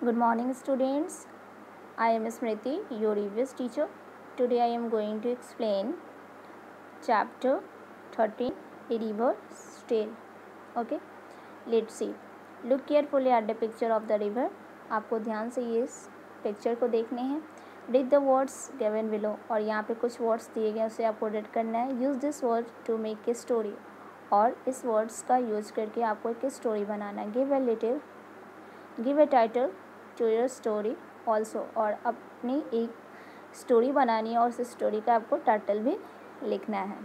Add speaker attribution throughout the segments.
Speaker 1: Good morning, students. I am Smriti, your EVS teacher. Today I am going to explain chapter 13, A River's Tale. Okay, let's see. Look carefully at the picture of the river. आपको ध्यान से ये इस picture को देखने हैं. Read the words given below. और यहाँ पे कुछ वर्ड्स दिए गए उसे आपको रीड करना है. Use this word to make a story. और इस वर्ड्स का यूज करके आपको एक स्टोरी बनाना है. Give a title to your story also. और अपनी एक स्टोरी बनानी है और उस स्टोरी का आपको टाइटल भी लिखना है.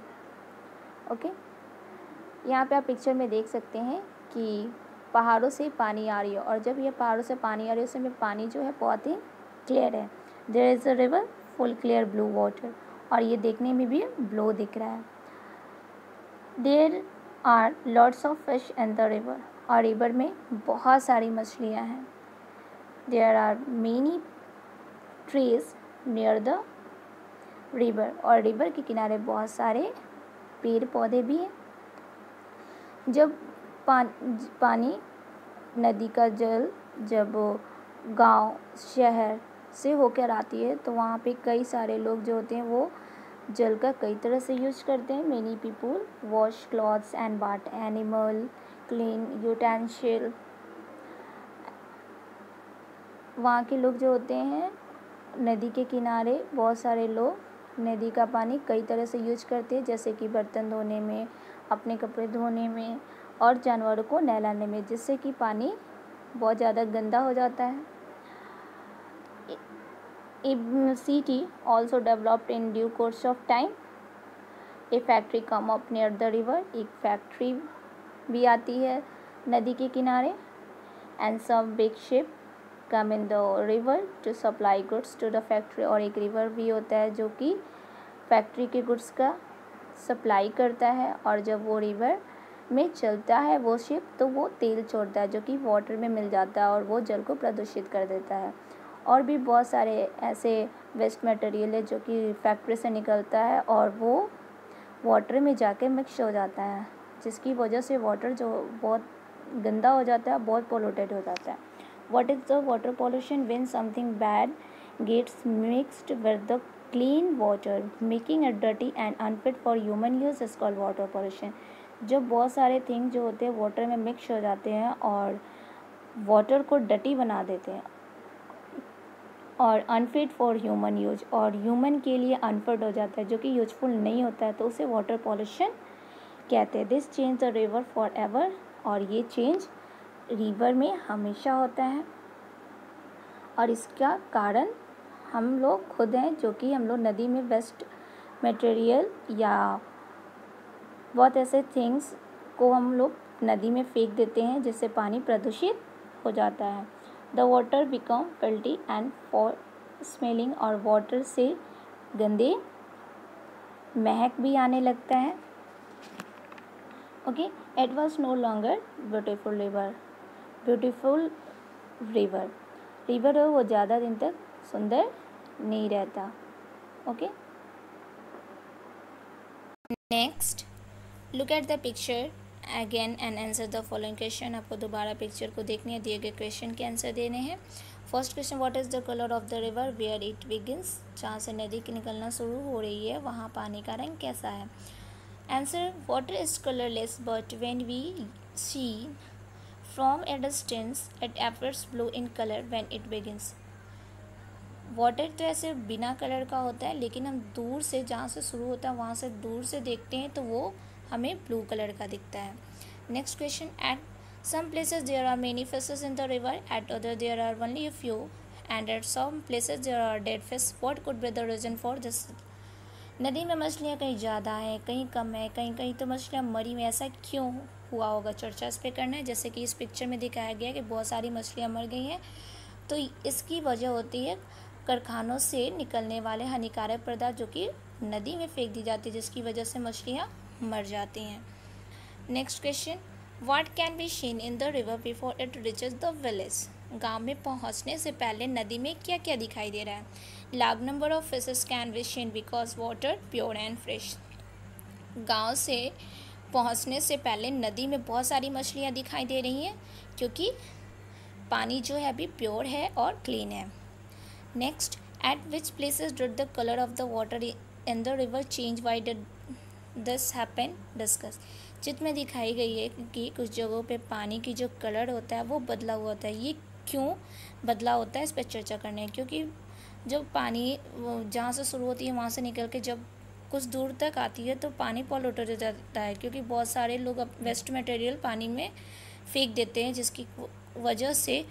Speaker 1: ओके, यहाँ पे आप पिक्चर में देख सकते हैं कि पहाड़ों से पानी आ रही है. और जब ये पहाड़ों से पानी आ रही है उसमें पानी जो है बहुत ही क्लियर है. There is a river full clear blue water. और ये देखने में भी ब्लू दिख रहा है. There are lots of fish in the river. और रिवर में बहुत सारी मछलियाँ हैं. There are many trees near the river. और रिवर के किनारे बहुत सारे पेड़ पौधे भी हैं. जब पानी नदी का जल जब गांव शहर से होकर आती है तो वहाँ पे कई सारे लोग जो होते हैं वो जल का कई तरह से यूज करते हैं. Many people wash clothes and bath animal clean utensil. वहाँ के लोग जो होते हैं नदी के किनारे बहुत सारे लोग नदी का पानी कई तरह से यूज करते हैं, जैसे कि बर्तन धोने में, अपने कपड़े धोने में और जानवरों को नहलाने में, जिससे कि पानी बहुत ज़्यादा गंदा हो जाता है. City also developed in due course of time. A factory come up near the river. एक फैक्ट्री भी आती है नदी के किनारे. And some big ship come in the river to supply goods to the factory. और एक रिवर भी होता है जो कि फैक्ट्री के गुड्स का सप्लाई करता है. और जब वो रिवर में चलता है वो शिप तो वो तेल छोड़ता है जो कि वाटर में मिल जाता है और वो जल को प्रदूषित कर देता है. और भी बहुत सारे ऐसे वेस्ट मटेरियल है जो कि फैक्ट्री से निकलता है और वो वाटर में जाके मिक्स हो जाता है, जिसकी वजह से वाटर जो बहुत गंदा हो जाता है, बहुत पोल्यूटेड हो जाता है. What is the water pollution? When something bad gets mixed with the clean water making it dirty and unfit for human use is called water pollution. जब बहुत सारे थिंग जो होते हैं वाटर में मिक्स हो जाते हैं और वाटर को डर्टी बना देते हैं और अनफिट फॉर ह्यूमन यूज, और ह्यूमन के लिए अनफिट हो जाता है जो कि यूजफुल नहीं होता है, तो उसे वाटर पॉल्यूशन कहते हैं. This change the river for ever. और ये चेंज रिवर में हमेशा होता है और इसका कारण हम लोग खुद हैं, जो कि हम लोग नदी में वेस्ट मटेरियल या बहुत ऐसे थिंग्स को हम लोग नदी में फेंक देते हैं जिससे पानी प्रदूषित हो जाता है. The water become filthy and for smelling. और वाटर से गंदे महक भी आने लगता है. Okay, it was no longer beautiful river. River वो ज़्यादा दिन तक सुंदर नहीं रहता. Okay, next look at the picture again and answer the following question. आपको दोबारा पिक्चर को देखनी है, दिए गए क्वेश्चन के आंसर देने हैं. First question, what is the colour of the river where it begins. जहाँ से नदी की निकलना शुरू हो रही है वहाँ पानी का रंग कैसा है. Answer, water is colourless but when we see from a distance it appears blue in colour when it begins. Water तो ऐसे बिना कलर का होता है, लेकिन हम दूर से जहाँ से शुरू होता है वहाँ से दूर से देखते हैं तो वो हमें ब्लू कलर का दिखता है. Next question, at some places there are many fishes in the river, at other there are only a few, and at some places there are dead fish. What could be the reason for this. नदी में मछलियाँ कहीं ज़्यादा हैं, कहीं कम है, कहीं कहीं तो मछलियाँ मरी में. ऐसा क्यों हुआ होगा, चर्चा इस पर करना है. जैसे कि इस पिक्चर में दिखाया गया है कि बहुत सारी मछलियाँ मर गई हैं, तो इसकी वजह होती है कारखानों से निकलने वाले हानिकारक पदार्थ जो कि नदी में फेंक दी जाती है, जिसकी वजह से मछलियाँ मर जाती हैं. Next question, what can be seen in the river before it reaches the village. गांव में पहुंचने से पहले नदी में क्या क्या दिखाई दे रहा है. Large number of fishes can be seen because water pure and fresh. गांव से पहुंचने से पहले नदी में बहुत सारी मछलियां दिखाई दे रही हैं क्योंकि पानी जो है अभी प्योर है और क्लीन है। Next, eight which places did the colour of the water in the river change, why did this happen, discuss. चित्र में दिखाई गई है कि कुछ जगहों पे पानी की जो कलर होता है वो बदला हुआ होता है। ये क्यों बदला होता है इस पर चर्चा करने है, क्योंकि जब पानी जहाँ से शुरू होती है वहाँ से निकल के जब कुछ दूर तक आती है तो पानी पॉल्यूटेड हो जाता है, क्योंकि बहुत सारे लोग अब वेस्ट मटेरियल पानी में फेंक देते हैं, जिसकी वजह से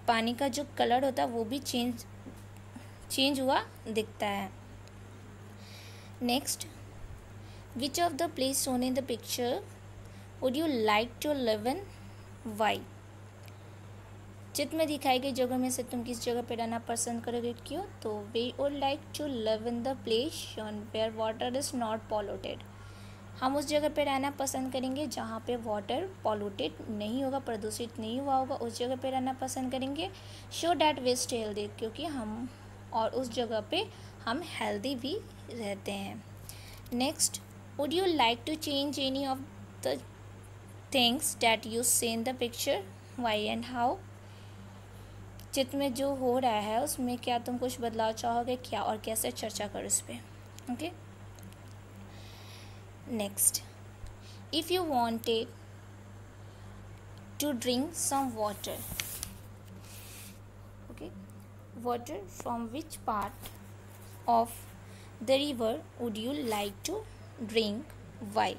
Speaker 1: पानी का जो कलर होता है वो भी चेंज हुआ दिखता है। Next, which of the place shown in the picture would you like to live in, why. चित्र में दिखाई गई जगह में से तुम किस जगह पे रहना पसंद करोगे, क्यों। तो we would like to live in the place shown where water is not polluted. हम उस जगह पे रहना पसंद करेंगे जहाँ पे वाटर पॉल्यूटेड नहीं होगा, प्रदूषित नहीं हुआ होगा, उस जगह पे रहना पसंद करेंगे। So that we stay healthy, क्योंकि हम और उस जगह पे हम हेल्दी भी रहते हैं। Next, would you like to change any of the things that you see in the picture, why and how. चित्र में जो हो रहा है उसमें क्या तुम कुछ बदलाव चाहोगे, क्या और कैसे, चर्चा करो इस पर। Okay, next, if you wanted to drink some water, okay, water from which part of the river would you like to drink, why।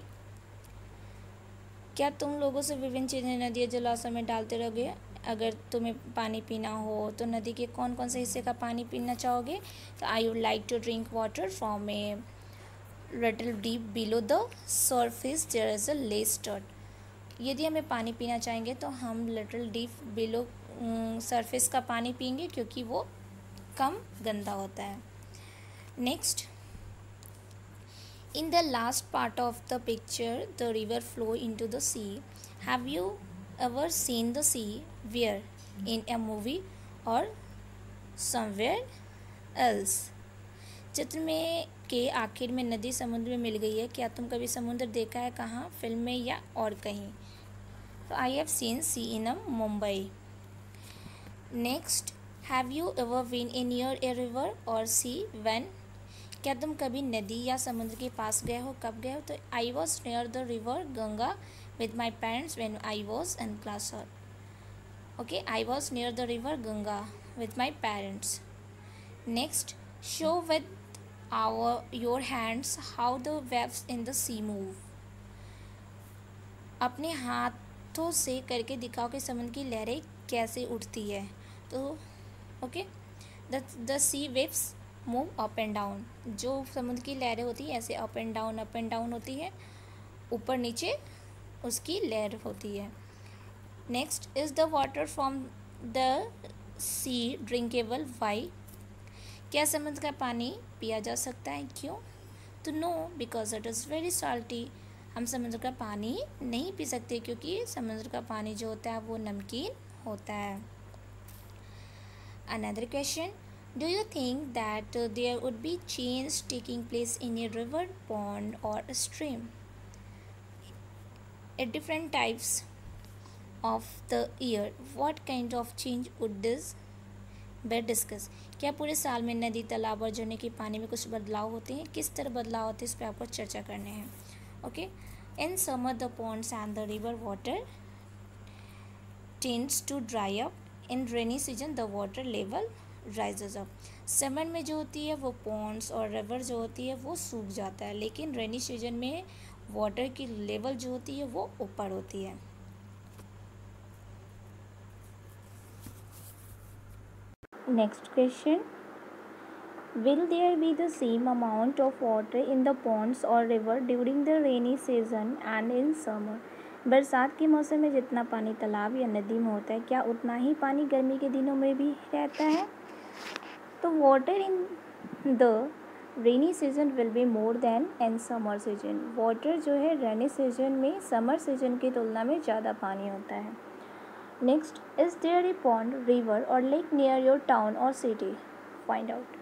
Speaker 1: क्या तुम लोगों से विभिन्न चीज़ें नदी जलाशय में डालते रहोगे। अगर तुम्हें पानी पीना हो तो नदी के कौन कौन से हिस्से का पानी पीना चाहोगे। तो I would like to drink water from a little deep below the surface there is a less dirt. यदि हमें पानी पीना चाहेंगे तो हम लिटिल डीप बिलो सरफेस का पानी पिएंगे, क्योंकि वो कम गंदा होता है। Next, in the last part of the picture the river flow into the sea, have you ever seen the sea where, in a movie or somewhere else. चित्र में के आखिर में नदी समुद्र में मिल गई है। क्या तुम कभी समुद्र देखा है, कहाँ, फिल्म में या और कहीं। तो I have seen sea in a Mumbai. Next, have you ever been in near a river or sea, when. क्या तुम कभी नदी या समुद्र के पास गए हो, कब गए हो। तो I was near the river Ganga with my parents when I was in class 4। Okay, I was near the river Ganga with my parents. Next, show with your hands how the waves in the sea move. अपने हाथों से करके दिखाओ कि समुद्र की लहरें कैसे उठती है। तो okay, the sea waves move up and down. जो समुद्र की लहरें होती है ऐसे अप एंड डाउन होती है, ऊपर नीचे उसकी लहर होती है। Next, is the water from the sea drinkable, why. क्या समुद्र का पानी पिया जा सकता है, क्यों। तो no, because it is very salty. हम समुद्र का पानी नहीं पी सकते क्योंकि समुद्र का पानी जो होता है वो नमकीन होता है। Another question, do you think that there would be change taking place in a river, pond or a stream at different types of the year? What kind of change would this be discussed? क्या पूरे साल में नदी, तालाब और झरने के पानी में कुछ बदलाव होते हैं, किस तरह बदलाव होते हैं, इस पर आपको चर्चा करने हैं। Okay, in summer the ponds and the river water tends to dry up. In rainy season the water level rises up. Summer में जो होती है वो पॉन्ड्स और रिवर जो होती है वो सूख जाता है, लेकिन रेनी सीजन में वाटर की लेवल जो होती है वो ऊपर होती है। Next question, will there be the same amount of water in the ponds और river during the rainy season and in summer. बरसात के मौसम में जितना पानी तालाब या नदी में होता है, क्या उतना ही पानी गर्मी के दिनों में भी रहता है। तो water in the rainy season will be more than in summer season. Water जो है रेनी सीजन में समर सीजन की तुलना में ज़्यादा पानी होता है। Next, is there a pond, river और lake near your town or city, find out.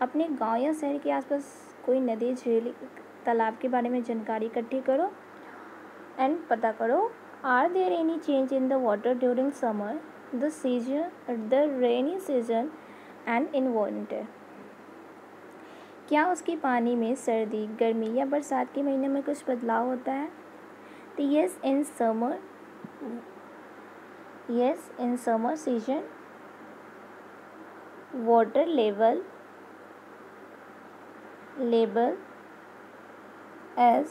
Speaker 1: अपने गांव या शहर के आसपास कोई नदी, झील, तालाब के बारे में जानकारी इकट्ठी करो एंड पता करो। Are there any change in the water during summer, the season the rainy season and in winter. क्या उसके पानी में सर्दी, गर्मी या बरसात के महीने में कुछ बदलाव होता है? तो yes in summer season water level as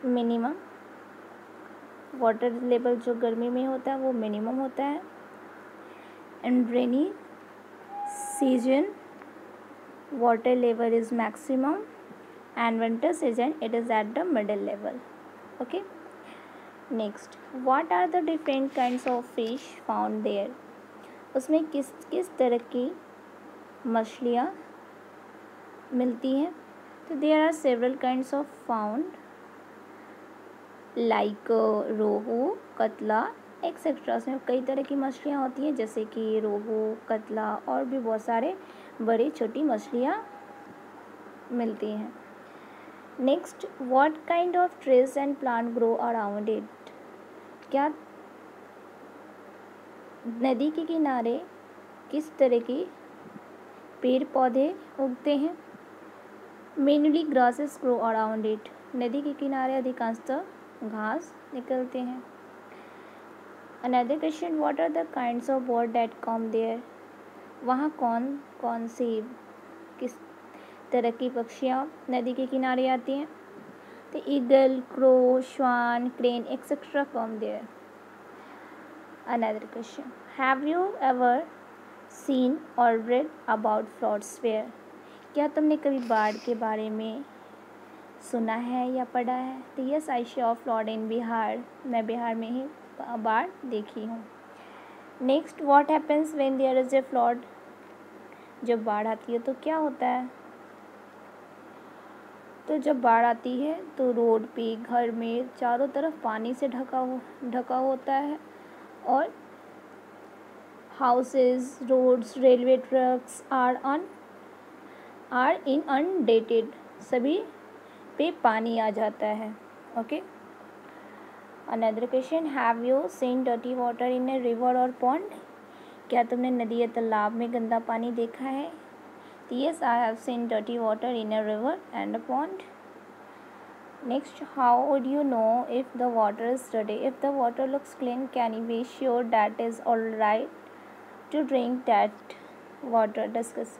Speaker 1: minimum, water level जो गर्मी में होता है वो मिनिमम होता है। And rainy season water level is maximum and winter season it is at the middle level. Okay, next, what are the different kinds of fish found there? उसमें किस किस तरह की मछलियाँ मिलती हैं? तो there are several kinds of found like रोहू, कतला एक्सेट्रा। उसमें कई तरह की मछलियाँ होती हैं जैसे कि रोहू, कतला और भी बहुत सारे बड़ी छोटी मछलियाँ मिलती हैं। Next, what kind of trees and plant grow around it? क्या नदी के किनारे किस तरह की पेड़ पौधे उगते हैं? Mainly grasses grow around it. नदी के किनारे अधिकांशतः घास निकलते हैं। Another question, what are the kinds of bird that come there? वहाँ कौन कौन सी किस तरह की पक्षियाँ नदी के किनारे आती हैं? तो eagle, crow, swan, crane etcetera come there. Another question, have you ever seen or read about floods where? क्या तुमने कभी बाढ़ के बारे में सुना है या पढ़ा है? तो yes, I saw flood in Bihar. मैं बिहार में ही बाढ़ देखी हूँ। Next, what happens when there is a flood? जब बाढ़ आती है तो क्या होता है? तो जब बाढ़ आती है तो रोड पे, घर में चारों तरफ पानी से ढका होता है और houses, roads, railway tracks are inundated. सभी पे पानी आ जाता है। Okay, another question, have you seen dirty water in a river और पॉन्ड? क्या तुमने नदी या तालाब में गंदा पानी देखा है? Yes, I have seen dirty water in a river and a pond. Next, how would you know if the water is dirty? If the water looks clean, can you be sure that is all right to drink that water? Discuss.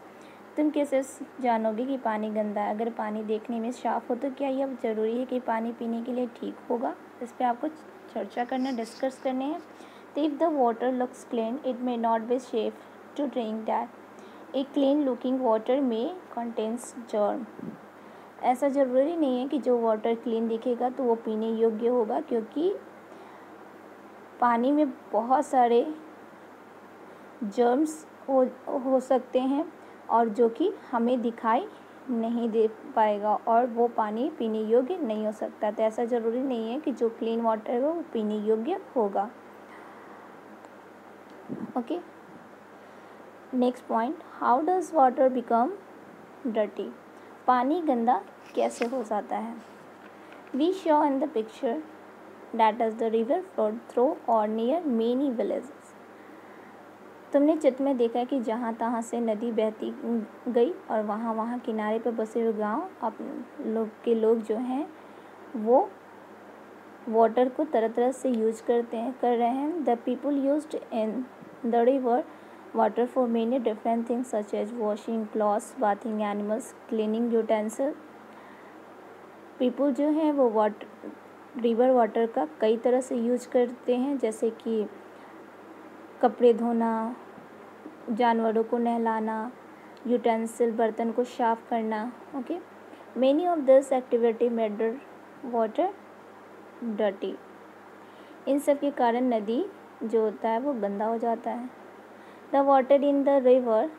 Speaker 1: तुम कैसे जानोगे कि पानी गंदा है? अगर पानी देखने में साफ हो तो क्या यह ज़रूरी है कि पानी पीने के लिए ठीक होगा? इस पर आपको चर्चा करना, डिस्कस करने हैं। तो if the water looks clean it may not be safe to drink that. A clean looking water may contains germ. ऐसा ज़रूरी नहीं है कि जो वाटर क्लीन दिखेगा तो वो पीने योग्य होगा, क्योंकि पानी में बहुत सारे जर्म्स हो सकते हैं और जो कि हमें दिखाई नहीं दे पाएगा और वो पानी पीने योग्य नहीं हो सकता। तो ऐसा ज़रूरी नहीं है कि जो क्लीन वाटर है वो पीने योग्य होगा। Okay, next point, how does water become dirty? पानी गंदा कैसे हो जाता है? We show in the picture that is the river flowed through or near many villages. तुमने चित्र में देखा है कि जहाँ तहाँ से नदी बहती गई और वहाँ किनारे पर बसे हुए गांव अपने लोग जो हैं वो वाटर को तरह तरह से यूज कर रहे हैं। The people used in the river water for many different things such as washing clothes, bathing animals, cleaning utensil. People जो हैं वो रिवर वाटर का कई तरह से यूज करते हैं, जैसे कि कपड़े धोना, जानवरों को नहलाना, यूटेंसिल बर्तन को साफ करना। Okay, many of this activity made the water dirty. इन सब के कारण नदी जो होता है वो गंदा हो जाता है। The water in the river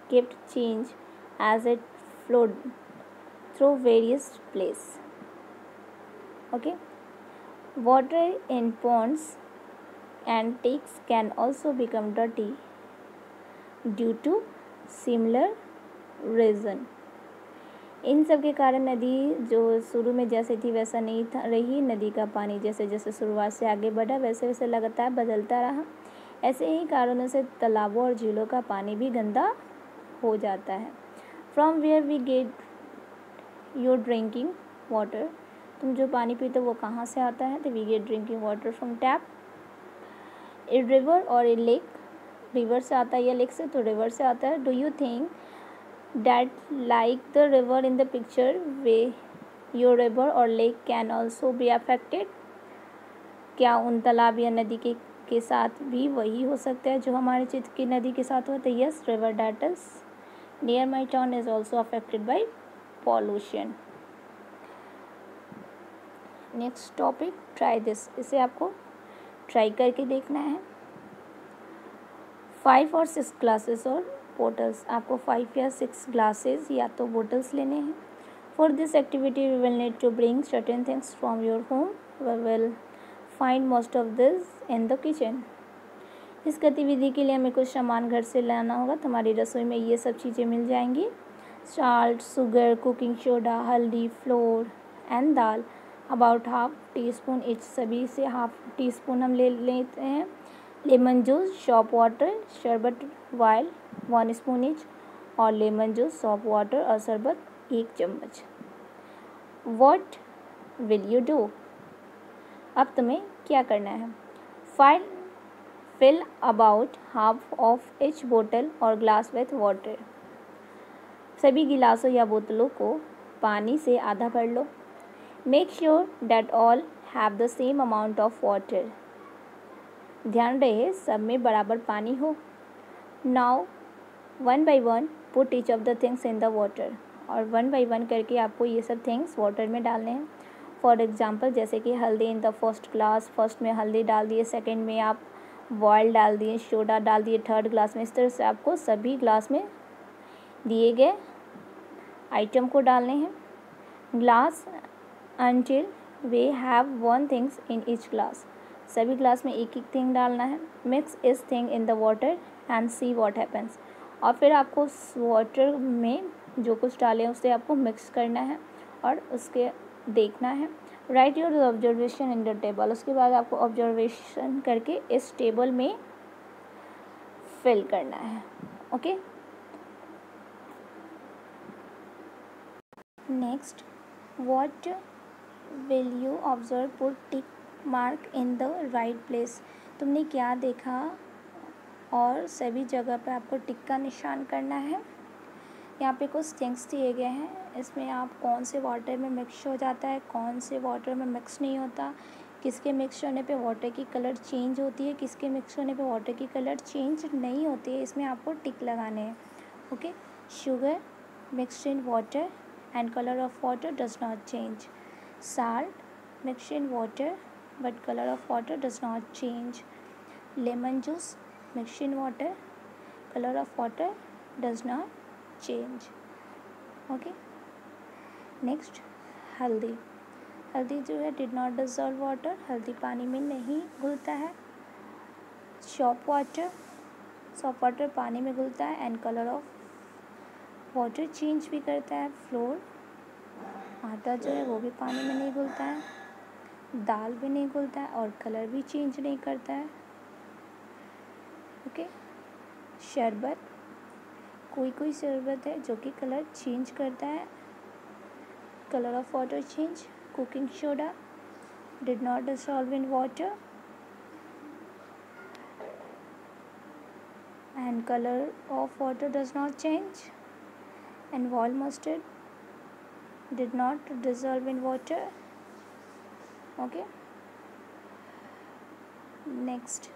Speaker 1: kept change as it flowed through various places. Okay, water in ponds and takes can also become dirty due to similar reason. इन सब के कारण नदी जो शुरू में जैसे थी वैसा नहीं था रही। नदी का पानी जैसे जैसे शुरुआत से आगे बढ़ा वैसे वैसे लगातार बदलता रहा। ऐसे ही कारणों से तालाबों और झीलों का पानी भी गंदा हो जाता है। From where we get your drinking water, तुम जो पानी पीते हो वो कहाँ से आता है? तो we get drinking water from tap, a river और ए लेक, रिवर से आता है या लेक से? तो रिवर से आता है। Do you think that like the river in the picture way your river और lake can also be affected, क्या उन तालाब या नदी के साथ भी वही हो सकता है जो हमारे चित्र की नदी के साथ होता है? Yes, river that is near my town is also affected by pollution. Next topic, try this, इसे आपको ट्राई करके देखना है। 5 और 6 ग्लासेस और बोटल्स, आपको 5 या 6 ग्लासेस या तो बोटल्स लेने हैं। For this activity we will need to bring certain things from your home, we will find most of this in the kitchen. इस गतिविधि के लिए हमें कुछ सामान घर से लाना होगा, तो हमारी रसोई में ये सब चीज़ें मिल जाएंगी। साल्ट, शुगर, कुकिंग सोडा, हल्दी, floor and dal, about half tea spoon each, सभी से हाफ टी स्पून हम ले लेते हैं। लेमन जूस, शॉप वाटर, शरबत वाइल 1 स्पून ईच, और लेमन जूस, शॉप वाटर और शरबत 1 चम्मच। व्हाट विल यू डू, अब तुम्हें क्या करना है? Fill about half of each बोतल और ग्लास विथ वाटर, सभी गिलासों या बोतलों को पानी से आधा भर लो। Make sure that all have the same amount of water, ध्यान रहे सब में बराबर पानी हो। Now 1 by 1 put each of the things in the water, और 1 by 1 करके आपको ये सब थिंग्स वाटर में डालने हैं। फॉर एग्जाम्पल जैसे कि हल्दी in the first glass, first में हल्दी डाल दिए, सेकेंड में आप बॉयल डाल दिए, सोडा डाल दिए थर्ड ग्लास में। इस तरह से आपको सभी ग्लास में दिए गए आइटम को डालने हैं। Glass until way have 1 things in each glass, सभी ग्लास में एक एक थिंग डालना है। मिक्स इस thing in the water and see what happens, और फिर आपको उस वाटर में जो कुछ डाले हैं उसे आपको मिक्स करना है और उसके देखना है। Right your observation in the table, उसके बाद आपको ऑब्जर्वेशन करके इस टेबल में फिल करना है। Okay, next, what will you observe, put tick mark in the right place, तुमने क्या देखा और सभी जगह पे आपको टिक का निशान करना है। यहाँ पे कुछ थिंग्स दिए गए हैं, इसमें आप कौन से वाटर में मिक्स हो जाता है, कौन से वाटर में मिक्स नहीं होता, किसके मिक्स होने पे वाटर की कलर चेंज होती है, किसके मिक्स होने पे वाटर की कलर चेंज नहीं होती है, इसमें आपको टिक लगाने हैं। Okay, sugar mixed in water and colour of water does not change. Salt mixed in water but colour of water does not change. Lemon juice mixed in water, colour of water does not change. Okay, next, हल्दी, हल्दी जो है did not dissolve water, हल्दी पानी में नहीं घुलता है। Shop water पानी में घुलता है and colour of water change भी करता है। फ्लोर, आटा जो है वो भी पानी में नहीं घुलता है, दाल भी नहीं घुलता है और कलर भी चेंज नहीं करता है। ओके, शरबत, कोई शरबत है जो कि कलर चेंज करता है, colour of water change. Cooking soda did not dissolve in water and colour of water does not change. And wall mustard did not dissolve in water. Okay, next,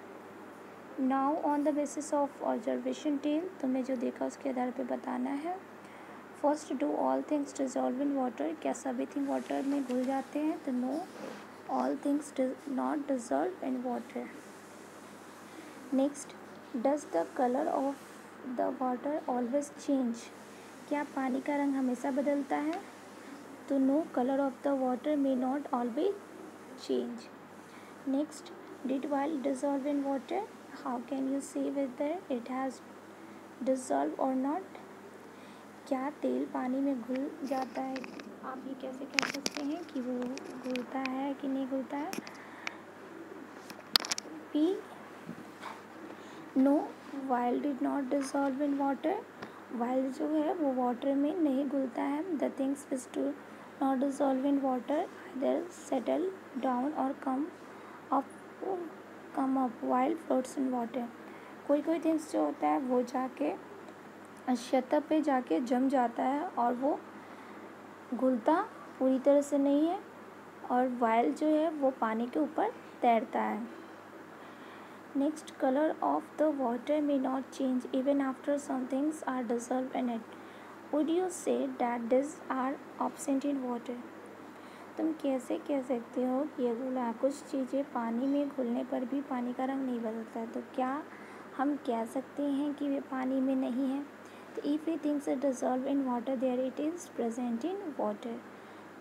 Speaker 1: now on the basis of observation tell, तुमने जो देखा उसके आधार पे बताना है। First, do all things dissolve in water, क्या सभी थिंग वाटर में घुल जाते हैं? तो no, all things not dissolve in water. Next, does the colour of the water always change, क्या पानी का रंग हमेशा बदलता है? तो no, colour of the water may not always change. Next, did while dissolve in water, how can you see whether it has dissolved or not, क्या तेल पानी में घुल जाता है? आप ये कैसे कह सकते हैं कि वो घुलता है कि नहीं घुलता है? P. No, while did not dissolve in water. while जो है वो वाटर में नहीं घुलता है. The things which do not dissolve in water either settle down or come up while floats in water. कोई थिंग्स जो होता है वो जाके सतह पे जाके जम जाता है और वो घुलता पूरी तरह से नहीं है, और वाइल जो है वो पानी के ऊपर तैरता है. Next, colour of the water may not change even after some things are dissolve in it. Would you say that this are absent in water. तुम कैसे कह सकते हो कि ये घुला कुछ चीज़ें पानी में घुलने पर भी पानी का रंग नहीं बदलता है, तो क्या हम कह सकते हैं कि वे पानी में नहीं है? तो if we things it dissolve in water there it is present in water.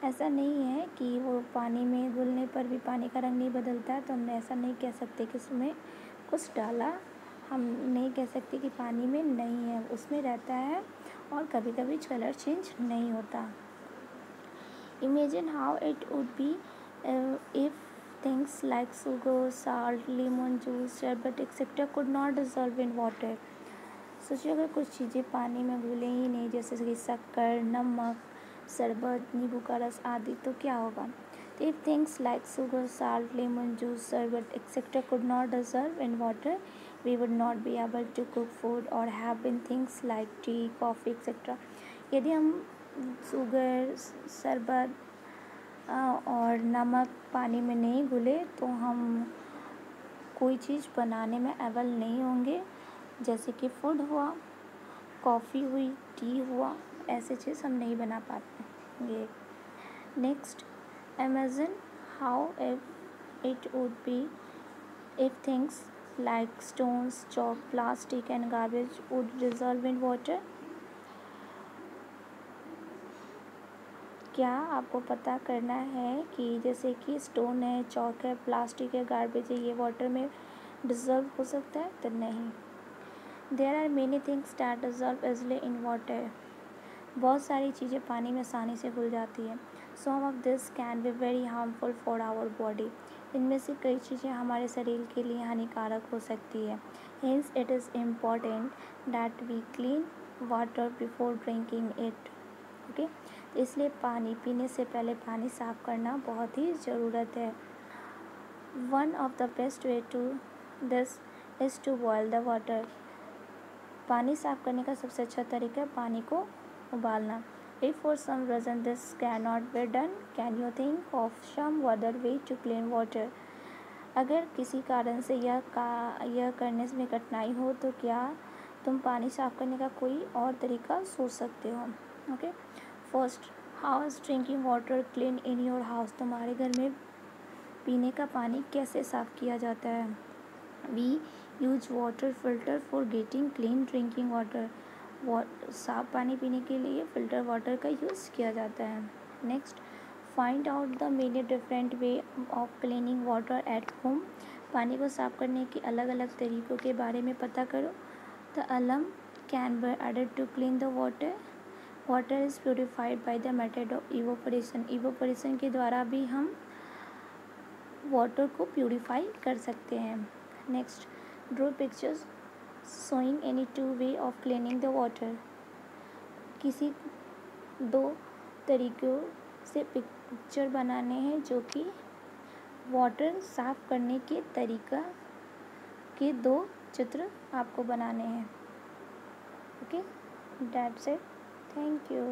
Speaker 1: ऐसा नहीं है कि वो पानी में घुलने पर भी पानी का रंग नहीं बदलता है, तो हम ऐसा नहीं कह सकते कि उसमें कुछ डाला. हम नहीं कह सकते कि पानी में नहीं है, उसमें रहता है और कभी कभी कलर चेंज नहीं होता. Imagine how it would be if things like sugar, salt, lemon juice, sharbat etcetera could not dissolve in water. सोचिए अगर कुछ चीज़ें पानी में घुले ही नहीं, जैसे कि शक्कर, नमक, शरबत, नींबू का रस आदि, तो क्या होगा? तो if things like sugar, salt, lemon juice, sharbat etcetera could not dissolve in water, we would not be able to cook food और have in things like tea, coffee etcetera. यदि हम शुगर, शरबत और नमक पानी में नहीं घुले तो हम कोई चीज़ बनाने में एबल नहीं होंगे, जैसे कि फूड हुआ, कॉफ़ी हुई, टी हुआ, ऐसे चीज़ हम नहीं बना पाते. Next, imagine how it would be if things like stones, chalk, plastic and garbage would dissolve in water. क्या आपको पता करना है कि जैसे कि स्टोन है, चॉक है, प्लास्टिक है, गार्बेज है, ये वाटर में डिजॉल्व हो सकता है? तो नहीं. There are many things that dissolve easily in water. बहुत सारी चीज़ें पानी में आसानी से घुल जाती है. Some of this can be very harmful for our body. इनमें से कई चीज़ें हमारे शरीर के लिए हानिकारक हो सकती है. Hence it is important that we clean water before drinking it. Okay, तो इसलिए पानी पीने से पहले पानी साफ़ करना बहुत ही ज़रूरत है. One of the best way to this is to boil the water. पानी साफ़ करने का सबसे अच्छा तरीका है पानी को उबालना. If for some reason this can not be done, can you think of some other way to clean water. अगर किसी कारण से यह करने में कठिनाई हो तो क्या तुम पानी साफ़ करने का कोई और तरीका सोच सकते हो? Okay, first, how is drinking water clean in your house. तुम्हारे घर में पीने का पानी कैसे साफ़ किया जाता है? We use water filter for getting clean drinking water. साफ़ पानी पीने के लिए फ़िल्टर वाटर का यूज़ किया जाता है. Next, find out the many different way of cleaning water at home. पानी को साफ़ करने के अलग अलग तरीक़ों के बारे में पता करो. The alum can be added to clean the water. Water is purified by the method of evaporation. Evaporation के द्वारा भी हम वाटर को प्योरीफाई कर सकते हैं. Next, draw pictures showing any two way of cleaning the water. किसी दो तरीक़ों से पिक्चर बनाने हैं जो कि वाटर साफ़ करने के तरीक़ा के दो चित्र आपको बनाने हैं. Okay, that's it. Thank you.